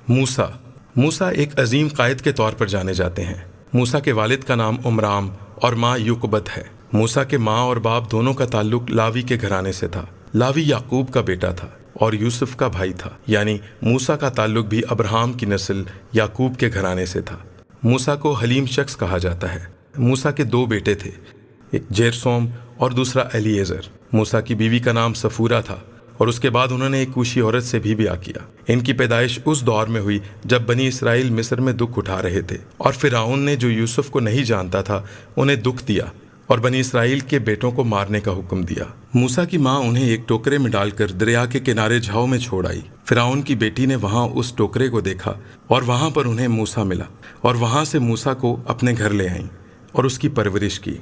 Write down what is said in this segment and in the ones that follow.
موسیٰ موسیٰ ایک عظیم قائد کے طور پر جانے جاتے ہیں۔ موسیٰ کے والد کا نام عمرام اور ماں یوکبت ہے۔ موسیٰ کے ماں اور باپ دونوں کا تعلق لاوی کے گھرانے سے تھا۔ لاوی یعقوب کا بیٹا تھا اور یوسف کا بھائی تھا، یعنی موسیٰ کا تعلق بھی ابراہیم کی نسل یعقوب کے گھرانے سے تھا۔ موسیٰ کو حلیم شخص کہا جاتا ہے۔ موسیٰ کے 2 بیٹے تھے، ایک جیرسوم اور دوسرا ایلیعزر۔ موسیٰ کی بیوی کا نام صفورہ تھا اور اس کے بعد انہوں نے ایک کوشی عورت سے بھی بیاہ کیا۔ ان کی پیدائش اس دور میں ہوئی جب بنی اسرائیل مصر میں دکھ اٹھا رہے تھے، اور فرعون نے جو یوسف کو نہیں جانتا تھا انہیں دکھ دیا اور بنی اسرائیل کے بیٹوں کو مارنے کا حکم دیا۔ موسیٰ کی ماں انہیں ایک ٹوکرے میں ڈال کر دریا کے کنارے جھاؤ میں چھوڑ آئی۔ فرعون کی بیٹی نے وہاں اس ٹوکرے کو دیکھا اور وہاں پر انہیں موسیٰ ملا، اور وہاں سے موسیٰ کو اپنے گھر لے آئیں اور اس کی پرورش کی۔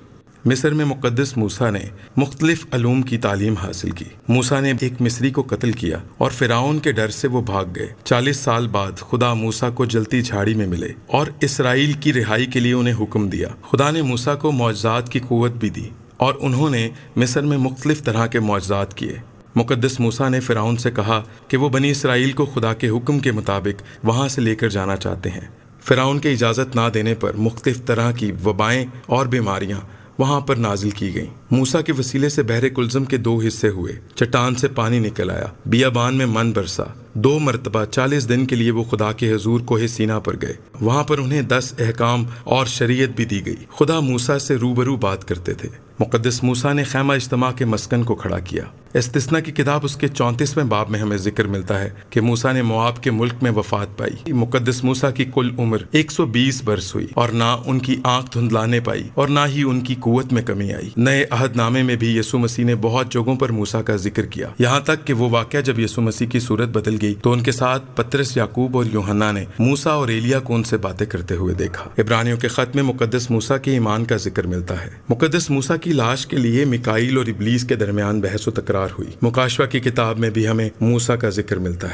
مصر میں مقدس موسیٰ نے مختلف علوم کی تعلیم حاصل کی۔ موسیٰ نے ایک مصری کو قتل کیا اور فرعون کے ڈر سے وہ بھاگ گئے۔ 40 سال بعد خدا موسیٰ کو جلتی جھاڑی میں ملے اور اسرائیل کی رہائی کے لیے انہیں حکم دیا۔ خدا نے موسیٰ کو معجزات کی قوت بھی دی اور انہوں نے مصر میں مختلف طرح کے معجزات کیے۔ مقدس موسیٰ نے فرعون سے کہا کہ وہ بنی اسرائیل کو خدا کے حکم کے مطابق وہاں سے لے کر جانا چاہتے ہیں۔ فرعون کے اجازت نہ دینے پر مختلف طرح کی وبائیں اور بیماریاں وہاں پر نازل کی گئیں۔ موسیٰ کے وسیلے سے بحر کلزم کے 2 حصے ہوئے، چٹان سے پانی نکل آیا، بیابان میں من برسا۔ 2 مرتبہ 40 دن کے لیے وہ خدا کے حضور کوہ سینا پر گئے۔ وہاں پر انہیں 10 احکام اور شریعت بھی دی گئی۔ خدا موسیٰ سے روبرو بات کرتے تھے۔ مقدس موسیٰ نے خیمہ اجتماع کے مسکن کو کھڑا کیا۔ استثنا کی کتاب اس کے 34ویں باب میں ہمیں ذکر ملتا ہے کہ موسیٰ نے مواب کے ملک میں وفات پائی۔ مقدس موسیٰ کی کل عمر 120 برس ہوئی، اور نہ ان کی آنکھ دھندلانے پائی اور نہ ہی ان کی قوت میں کمی آئی۔ نئے عہد نامے میں بھی یسوع مسیح نے بہت جگہوں پر موسیٰ کا ذکر کیا، یہاں تک کہ وہ واقعہ جب یسوع مسیح کی صورت بدل گئی تو ان کے ساتھ پطرس، یعقوب اور یوحنا نے موسیٰ اور ایلیا کو ان سے باتیں کرتے ہوئے دیکھا۔ عبرانیوں کے خط میں مقدس موسیٰ کے ایمان کا ذکر ملتا ہے۔ مقدس موسیٰ کی لاش کے لیے میکائیل اور ابلیس کے درمیان بحث و تکرار ہوئی۔ مکاشفہ کی کتاب میں بھی ہمیں موسیٰ کا ذکر ملتا ہے۔